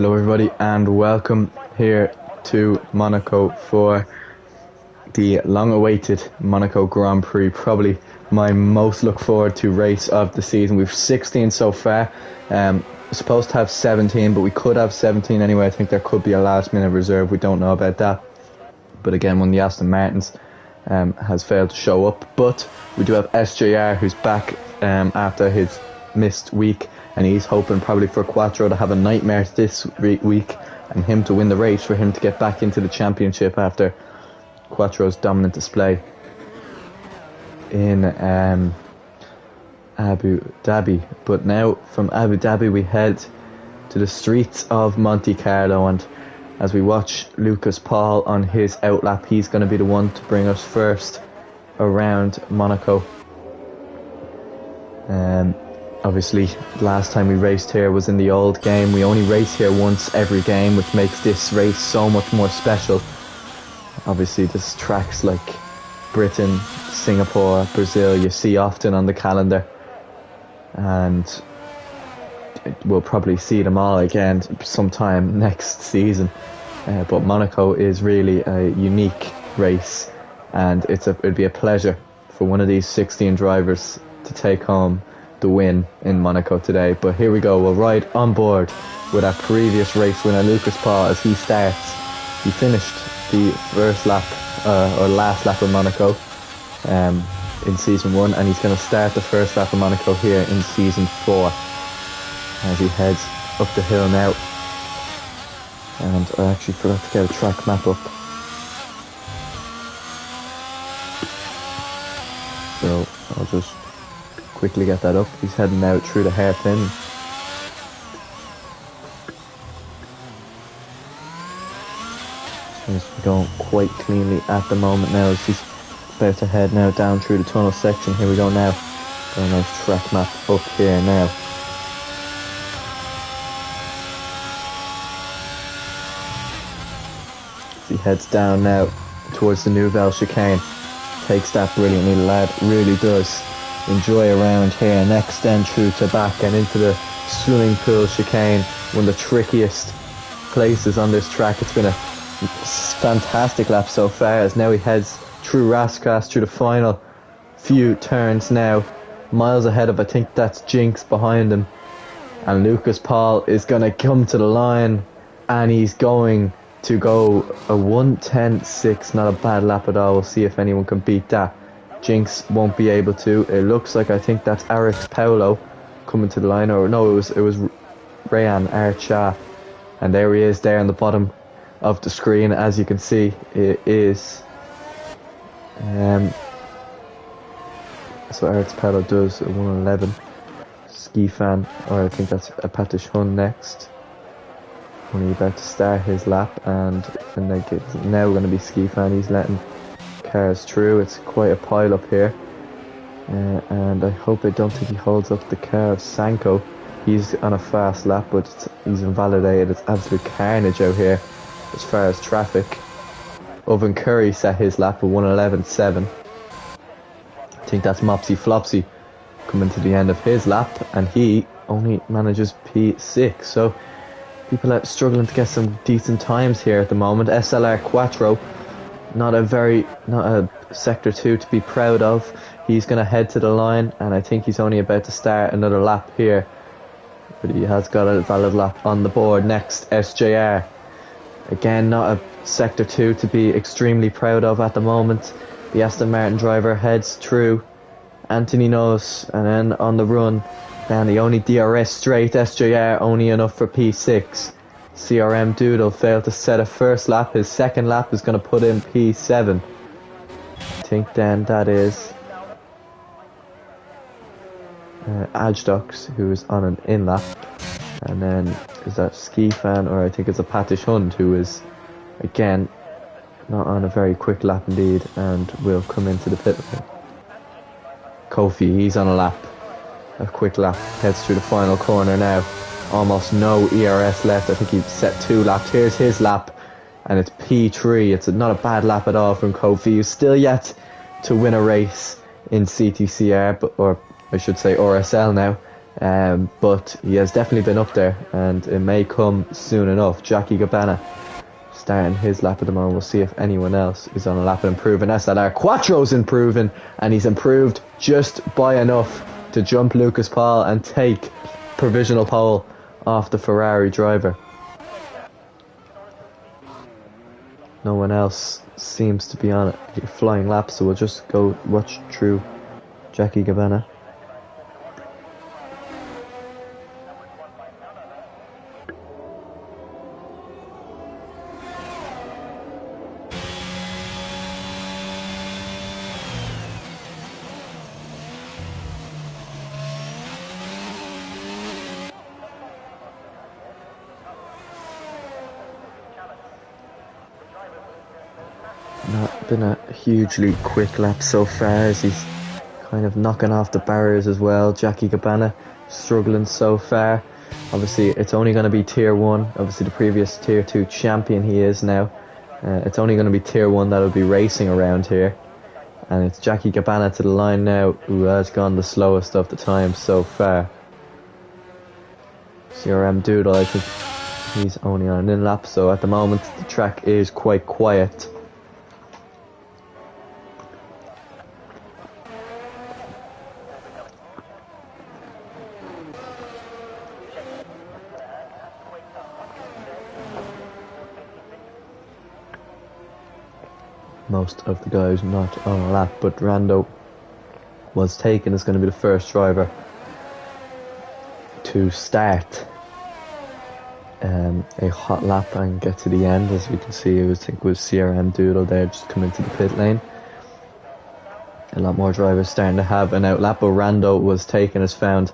Hello everybody and welcome here to Monaco for the long-awaited Monaco Grand Prix, probably my most look forward to race of the season. We've 16 so far, supposed to have 17, but we could have 17 anyway. I think there could be a last minute reserve, we don't know about that. But again, one of the Aston Martins has failed to show up, but we do have SJR who's back after his missed week, and he's hoping probably for Quattro to have a nightmare this week and him to win the race, for him to get back into the championship after Quattro's dominant display in Abu Dhabi. But now from Abu Dhabi we head to the streets of Monte Carlo, and as we watch Lucas Paul on his outlap, he's going to be the one to bring us first around Monaco. Obviously, last time we raced here was in the old game. We only race here once every game, which makes this race so much more special. Obviously, there's tracks like Britain, Singapore, Brazil, you see often on the calendar, and we'll probably see them all again sometime next season. But Monaco is really a unique race, and it'd be a pleasure for one of these 16 drivers to take home the win in Monaco today. But here we go, we'll ride on board with our previous race winner Lucas Paul as he starts. He finished the first lap or last lap of Monaco in season 1, and he's going to start the first lap of Monaco here in season 4 as he heads up the hill now. And I actually forgot to get a track map up, so I'll just quickly get that up. He's heading out through the hairpin. He's going quite cleanly at the moment now as he's about to head now down through the tunnel section. Here we go now. Got a nice track map up here now. He heads down now towards the Nouvelle chicane. Takes that brilliantly, the lad really does enjoy around here. Next then through to back and into the swimming pool chicane, one of the trickiest places on this track. It's been a fantastic lap so far, as now he heads through Rascas through the final few turns now, miles ahead of, I think that's Jinx behind him, and Lucas Paul is going to come to the line, and he's going to go a 1:10.6, not a bad lap at all. We'll see if anyone can beat that. Jinx won't be able to. It looks like, I think that's Alex Paolo coming to the line, or no, it was Rayan Archa, and there he is there on the bottom of the screen. As you can see, it is so Alex Paolo does a 1:11. Ski fan, or I think that's a Patish Hun next. Only about to start his lap, and it's now going to be Ski fan. He's letting cars through. It's quite a pile up here, and I don't think he holds up the car of Sanko. He's on a fast lap, but he's invalidated. It's absolute carnage out here as far as traffic. Owen Curry set his lap with 1:11.7. I think that's Mopsy Flopsy coming to the end of his lap, and he only manages P6. So people are struggling to get some decent times here at the moment. SLR Quattro, not a sector 2 to be proud of. He's going to head to the line, and I think he's only about to start another lap here, but he has got a valid lap on the board. Next, SJR, again not a sector 2 to be extremely proud of at the moment. The Aston Martin driver heads through. Anthony knows, and then on the run down the only DRS straight, SJR only enough for P6. CRM Doodle failed to set a first lap. His second lap is going to put in P7. I think then that is Ajdux, who is on an in lap, and then is that Ski Fan, or I think it's a Patish Hund, who is again not on a very quick lap indeed, and will come into the pit lane. Kofi, he's on a quick lap, heads through the final corner now. Almost no ERS left. I think he set 2 laps. Here's his lap, and it's P3. It's not a bad lap at all from Kofi, who's still yet to win a race in CTCR, or I should say RSL now. but he has definitely been up there, and it may come soon enough. Jackie Gabbana starting his lap at the moment. We'll see if anyone else is on a lap and improving. SLR Quattro's improving, and he's improved just by enough to jump Lucas Paul and take provisional pole off the Ferrari driver. No one else seems to be on a flying lap, so we'll just go watch through Jackie Gabbana. Not been a hugely quick lap so far, as he's kind of knocking off the barriers as well. Jackie Gabbana struggling so far. Obviously it's only going to be tier 1, obviously the previous tier 2 champion he is now. It's only going to be tier 1 that'll be racing around here, and it's Jackie Gabbana to the line now, who has gone the slowest of the time so far. CRM Doodle, I think he's only on an in lap, so at the moment the track is quite quiet. Most of the guys not on a lap, but Rando was taken as going to be the first driver to start a hot lap and get to the end. As we can see, I think it was CRM Doodle there just come into the pit lane. A lot more drivers starting to have an out lap, but Rando was taken as found.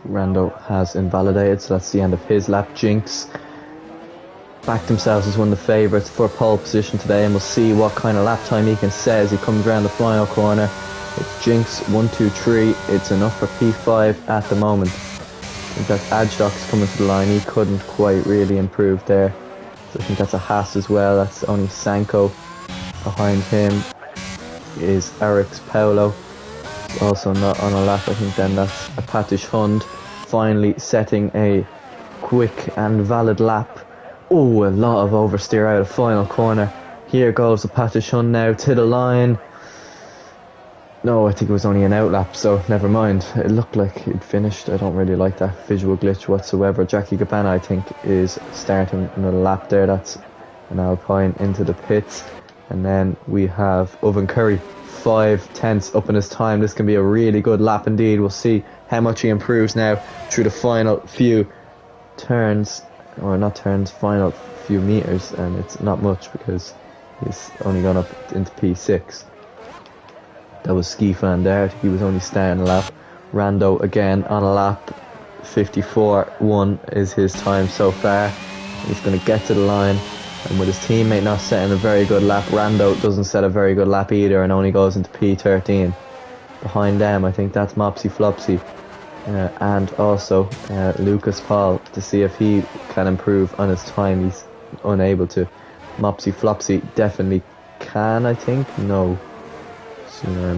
Rando has invalidated, so that's the end of his lap. Jinx backed themselves as one of the favourites for pole position today, and we'll see what kind of lap time he can set as he comes around the final corner. It's Jinx 1, 2, 3. It's enough for P5 at the moment. I think that's Adjdox coming to the line. He couldn't quite really improve there, so I think that's a Haas as well. That's only Sanko. Behind him is Eric's Paolo, also not on a lap. I think then that's a Patish Hund finally setting a quick and valid lap. Oh, a lot of oversteer out of final corner. Here goes the Patish Hund now to the line. No, I think it was only an out lap, so never mind. It looked like he'd finished. I don't really like that visual glitch whatsoever. Jackie Gabbana, I think, is starting another lap there. That's an Alpine into the pits. And then we have Oven Curry, 5/10 up in his time. This can be a really good lap indeed. We'll see how much he improves now through the final few turns, or not turns, final few meters, and it's not much because he's only gone up into P6. That was Ski Fan there. I think he was only starting a lap. Rando again on a lap. 54.1 is his time so far. He's going to get to the line, and with his teammate not setting a very good lap, Rando doesn't set a very good lap either and only goes into P13. Behind them, I think that's Mopsy Flopsy and also Lucas Paul, to see if he can improve on his time. He's unable to. Mopsy Flopsy definitely can, I think. No.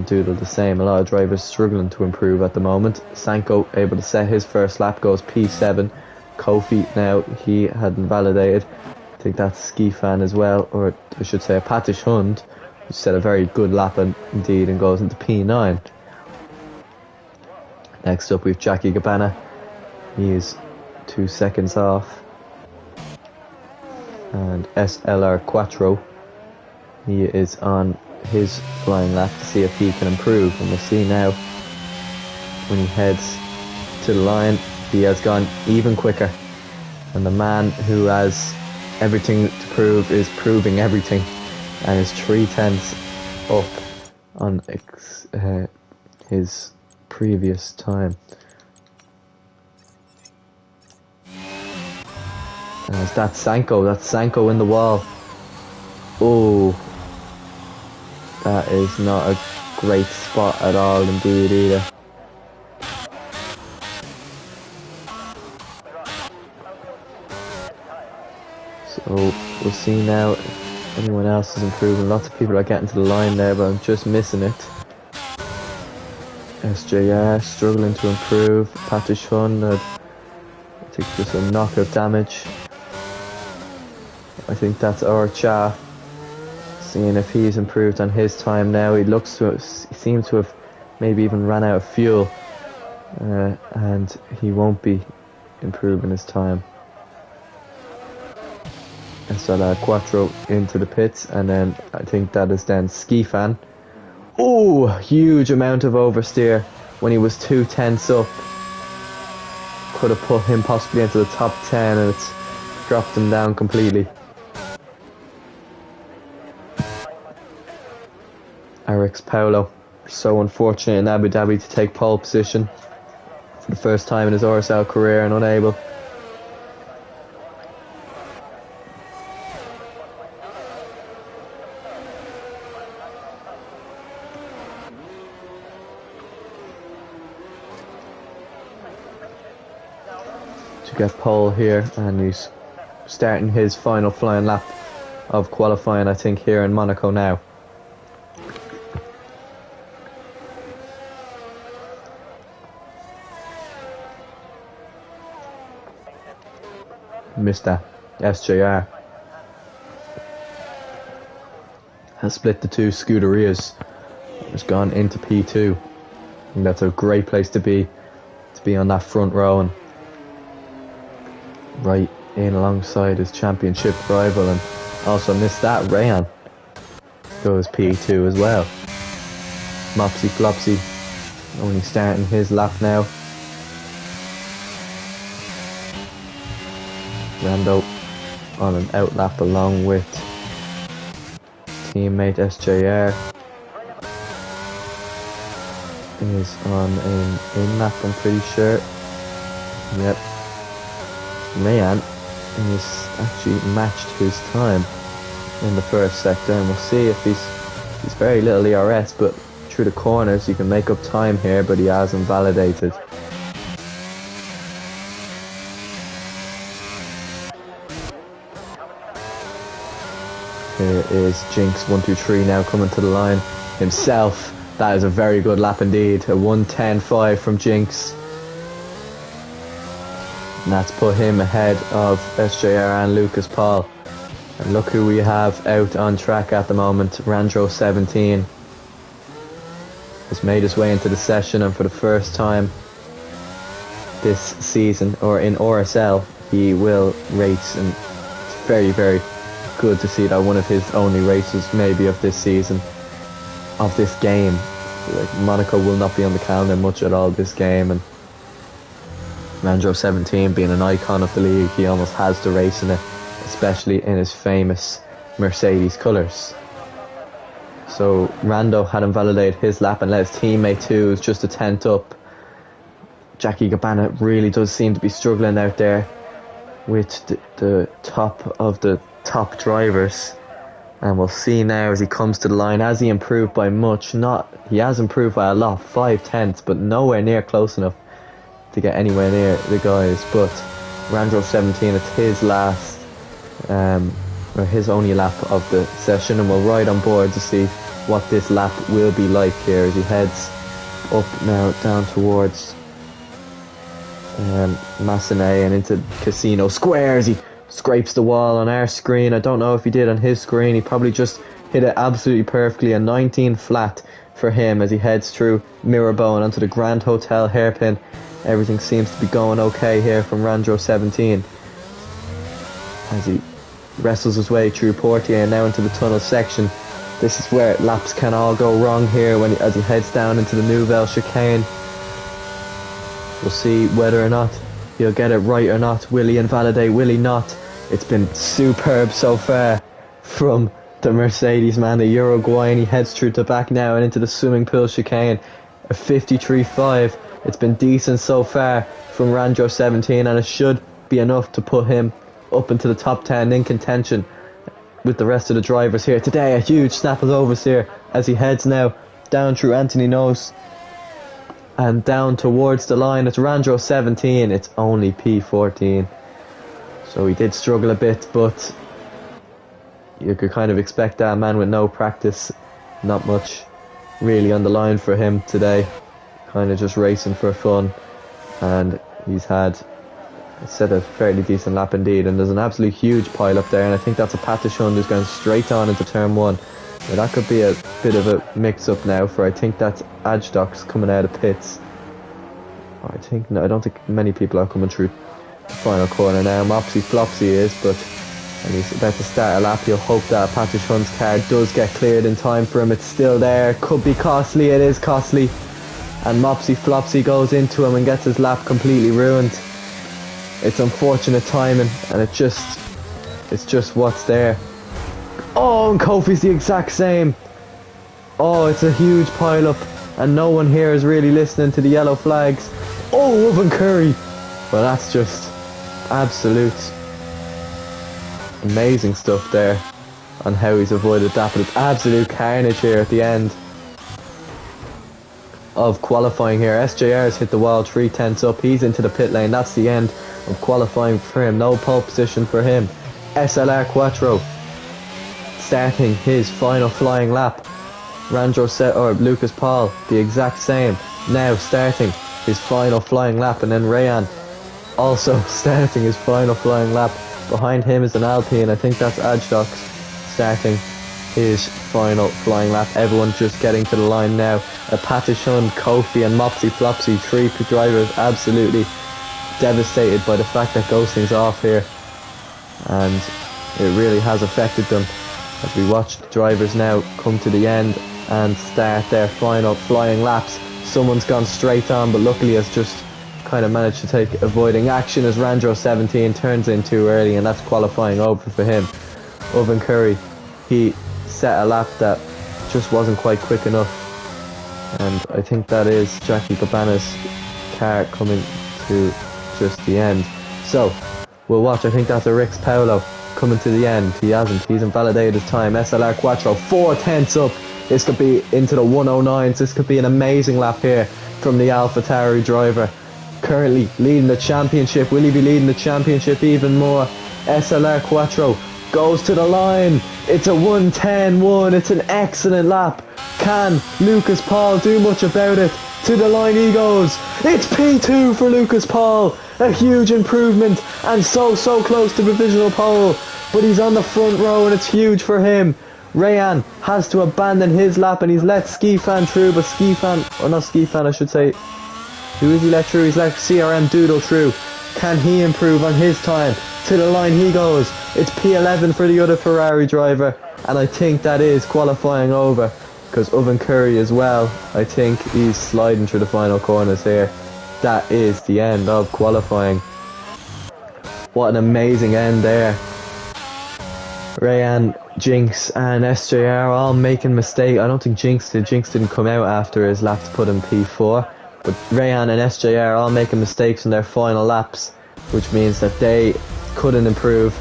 Doodle the same. A lot of drivers struggling to improve at the moment. Sanko able to set his first lap, goes P7. Kofi now, he had invalidated. I think that's Ski Fan as well, or I should say a Patish Hund, who set a very good lap indeed and goes into P9. Next up we've Jackie Gabbana. He is 2 seconds off. And SLR Quattro, he is on his flying lap to see if he can improve, and we'll see now when he heads to the line, he has gone even quicker. And the man who has everything to prove is proving everything, and is 3/10 up on his previous time. And that's Sanko in the wall. Oh, that is not a great spot at all indeed either. So we'll see now if anyone else is improving. Lots of people are getting to the line there, but I'm just missing it. SJR struggling to improve. Patishun, I think just a knockout damage. I think that's our Cha. Seeing if he's improved on his time now. He seems to have maybe even ran out of fuel, and he won't be improving his time. And so Quattro into the pits, and then I think that is then Ski Fan. Oh, huge amount of oversteer when he was 2/10 up. Could have put him possibly into the top 10, and it's dropped him down completely. Erics Paolo, so unfortunate in Abu Dhabi to take pole position for the first time in his RSL career and unable. To get pole here, and he's starting his final flying lap of qualifying, I think, here in Monaco now. Mr. SJR has split the two Scuderias. Has gone into P2. And that's a great place to be on that front row and right in alongside his championship rival. And also missed that, Rayan goes P2 as well. Mopsy Flopsy only starting his lap now. Rando on an out lap along with teammate SJR. Is on an in lap, I'm pretty sure. Yep. Rayan has actually matched his time in the first sector, and we'll see if he's very little ERS, but through the corners you can make up time here, but he has invalidated. Here is Jinx 123 now coming to the line himself. That is a very good lap indeed. A 1:10.5 from Jinx. And that's put him ahead of SJR and Lucas Paul. And look who we have out on track at the moment. Randro 17 has made his way into the session, and for the first time this season, or in RSL, he will race, and it's very, very good to see that one of his only races maybe of this season, of this game. Like, Monaco will not be on the calendar much at all this game, and Randro 17 being an icon of the league, he almost has to race in it, especially in his famous Mercedes colours. So Rando had invalidated his lap and let his teammate too, who's just a 10th up. Jackie Gabbana really does seem to be struggling out there with the top of the top drivers, and we'll see now as he comes to the line. Has he improved by much? He has improved by a lot, 5/10, but nowhere near close enough to get anywhere near the guys. But Randro 17, it's his last or his only lap of the session, and we'll ride on board to see what this lap will be like here as he heads up now down towards Massenet and into Casino Square as he scrapes the wall on our screen. I don't know if he did on his screen. He probably just hit it absolutely perfectly. A 19 flat for him as he heads through Mirabone onto the Grand Hotel hairpin. Everything seems to be going okay here from Randro 17 as he wrestles his way through Portier and now into the tunnel section. This is where laps can all go wrong here as he heads down into the Nouvelle chicane. We'll see whether or not he'll get it right or not. Will he invalidate? Will he not? It's been superb so far from the Mercedes man, the Uruguayan. He heads through the back now and into the swimming pool chicane. A 53.5. It's been decent so far from Randro 17, and it should be enough to put him up into the top 10 in contention with the rest of the drivers here today. A huge snap of overs here as he heads now down through Anthony Nose and down towards the line. It's Randro 17. It's only P14. So he did struggle a bit, but you could kind of expect that. A man with no practice, not much really on the line for him today, kind of just racing for fun, and he's had set a fairly decent lap indeed. And there's an absolute huge pile up there, and I think that's a Patishun who's going straight on into turn 1. Now that could be a bit of a mix up now for, I think that's Ajdok's coming out of pits. No, I don't think many people are coming through the final corner now. Mopsy Flopsy is, and he's about to start a lap. He'll hope that Patishun's car does get cleared in time for him. It's still there. Could be costly. It is costly. And Mopsy Flopsy goes into him and gets his lap completely ruined. It's unfortunate timing, and it's just what's there. Oh, and Kofi's the exact same. Oh, it's a huge pile up, and no one here is really listening to the yellow flags. Oh, Oven Curry. Well, that's just absolute amazing stuff there on how he's avoided that, but it's absolute carnage here at the end of qualifying here. SJR's hit the wall 3/10 up. He's into the pit lane. That's the end of qualifying for him. No pole position for him. SLR Quattro starting his final flying lap. Lucas Paul the exact same, now starting his final flying lap, and then Rayan also starting his final flying lap. Behind him is an Alpine. I think that's Ajdok's starting his final flying lap. Everyone just getting to the line now. Patishun, Kofi and Mopsy Flopsy, 3 drivers absolutely devastated by the fact that Ghosting's off here, and it really has affected them as we watch the drivers now come to the end and start their final flying laps. Someone's gone straight on, but luckily has just kind of managed to take avoiding action as Randro 17 turns in too early, and that's qualifying over for him. Oven Curry, he set a lap that just wasn't quite quick enough, and I think that is Jackie Cabana's car coming to just the end. So we'll watch. I think that's a Rix Paolo coming to the end. He hasn't. He's invalidated his time. SLR Quattro 4/10 up. This could be into the 109s. This could be an amazing lap here from the AlphaTauri driver, currently leading the championship. Will he be leading the championship even more? SLR Quattro goes to the line. It's a 1:10.1. It's an excellent lap. Can Lucas Paul do much about it? To the line he goes. It's P2 for Lucas Paul. A huge improvement, and so close to provisional pole, but he's on the front row and it's huge for him. Rayan has to abandon his lap, and he's let Skifan through, but Skifan, I should say. Who is he let through? He's let CRM Doodle through. Can he improve on his time? To the line he goes. It's P11 for the other Ferrari driver, and I think that is qualifying over, because Oven Curry as well, I think he's sliding through the final corners here. That is the end of qualifying. What an amazing end there. Rayan, Jinx and SJR all making mistakes. I don't think Jinx did. Jinx didn't come out after his lap to put in P4. But Rayan and SJR all making mistakes in their final laps, which means that they couldn't improve.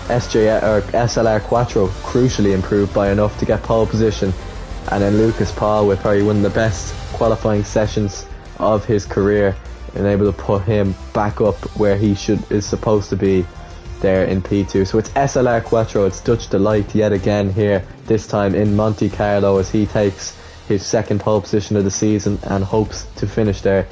SLR Quattro crucially improved by enough to get pole position. And then Lucas Paul with probably one of the best qualifying sessions of his career, and able to put him back up where he is supposed to be there in P2. So it's SLR Quattro, it's Dutch Delight yet again here, this time in Monte Carlo, as he takes his second pole position of the season and hopes to finish there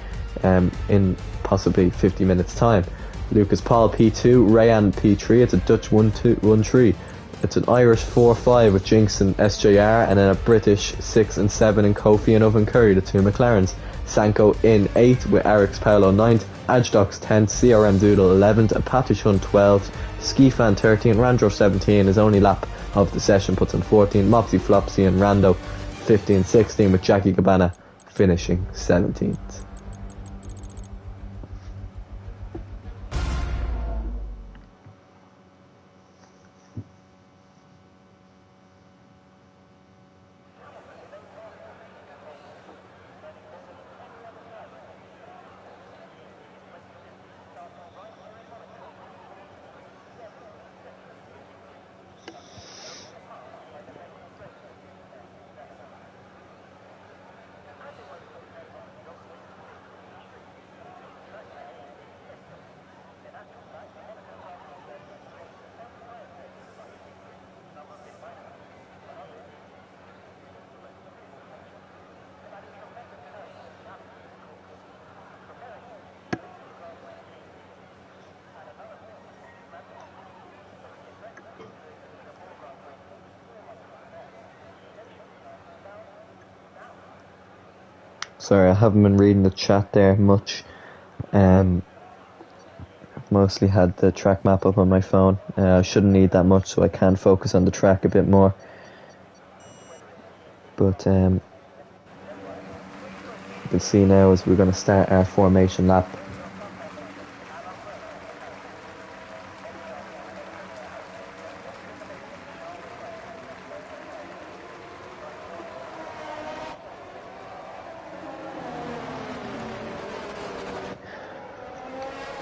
in possibly 50 minutes time. Lucas Paul P2, Rayan P3, it's a Dutch 1-2-1-3. It's an Irish 4-5 with Jinx and SJR, and then a British 6 and 7 in Kofi and Oven Curry, the 2 McLarens. Sanko in 8th with Rix Paolo 9th, Ajdok's 10th, CRM Doodle 11th, and Patishun 12th, Skifan 13th, Randro 17, his only lap of the session puts him 14th, Mopsy Flopsy and Rando 15th, 16th, with Jackie Cabana finishing 17th. Sorry, I haven't been reading the chat there much. Mostly had the track map up on my phone. I shouldn't need that much, so I can focus on the track a bit more. But you can see now as we're going to start our formation lap.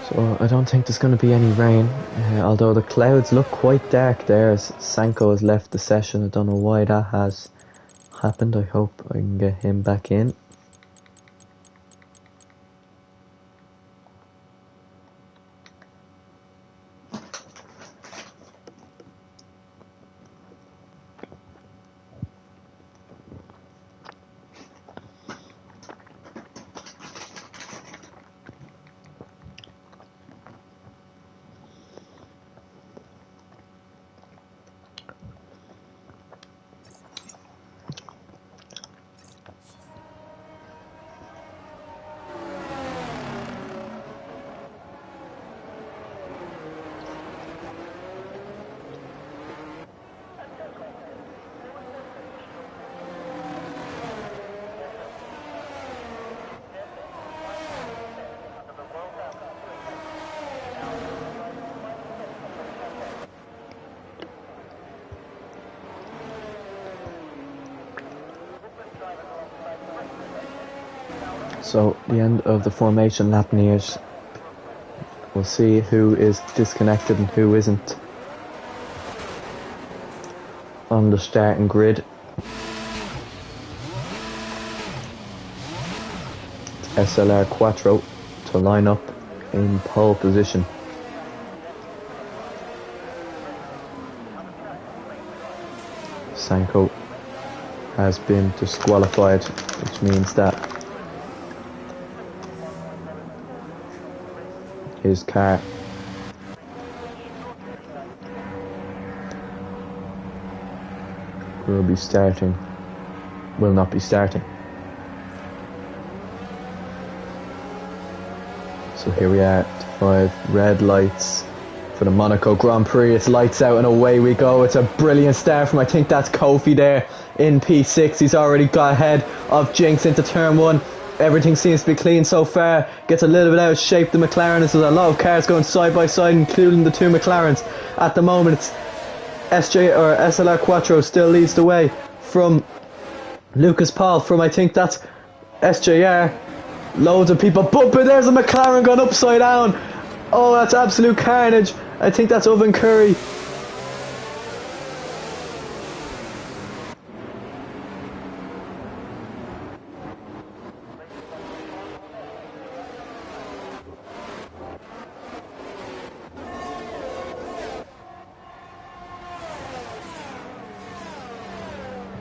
So I don't think there's going to be any rain, although the clouds look quite dark there as Sanko has left the session. I don't know why that has happened. I hope I can get him back in. So the end of the formation lap nears. We'll see who is disconnected and who isn't on the starting grid. It's SLR Quattro to line up in pole position. Sanko has been disqualified, which means that his car will not be starting. So here we are, 5 red lights for the Monaco Grand Prix. It's lights out and away we go. It's a brilliant start from, I think that's Kofi there in P6. He's already got ahead of Jinx into turn 1. Everything seems to be clean so far. Gets a little bit out of shape, the McLaren. There's a lot of cars going side by side, including the 2 McLarens. At the moment, it's SLR Quattro still leads the way from Lucas Paul from, I think that's SJR. Loads of people bumping. There's a McLaren going upside down. Oh, that's absolute carnage. I think that's Oven Curry.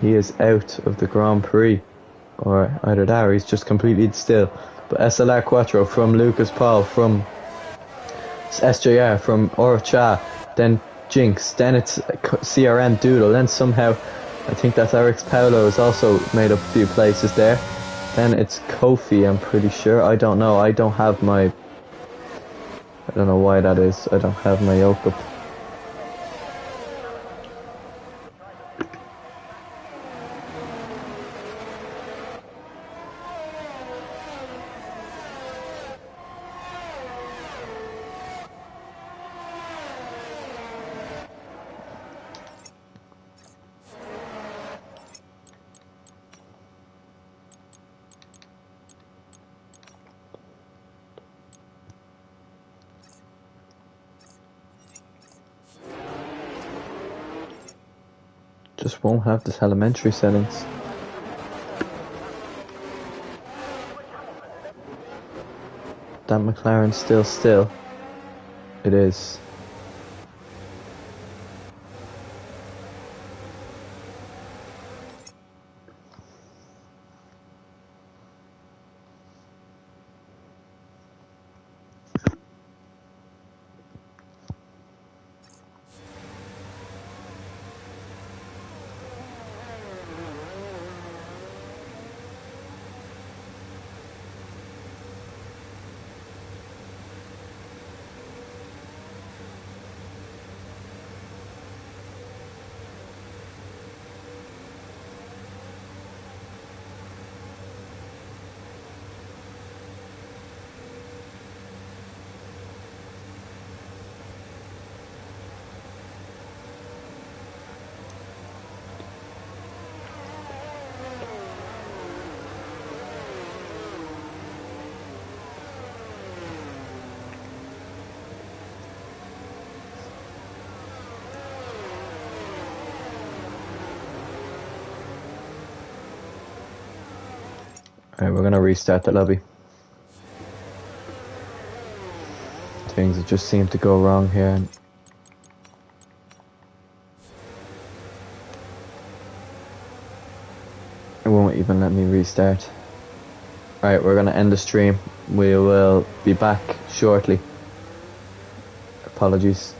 He is out of the Grand Prix, or either that or he's just completely still. But SLR Quattro from Lucas Paul, from SJR, from Orcha, then Jinx, then it's CRM Doodle, then somehow I think that Eric Paolo has also made up a few places there. Then it's Kofi, I'm pretty sure. I don't know. I don't know why that is. I don't have my yoke up. Just won't have the telemetry settings. That McLaren's still. It is. Alright, we're gonna restart the lobby. Things just seem to go wrong here. It won't even let me restart. Alright, we're gonna end the stream. We will be back shortly. Apologies.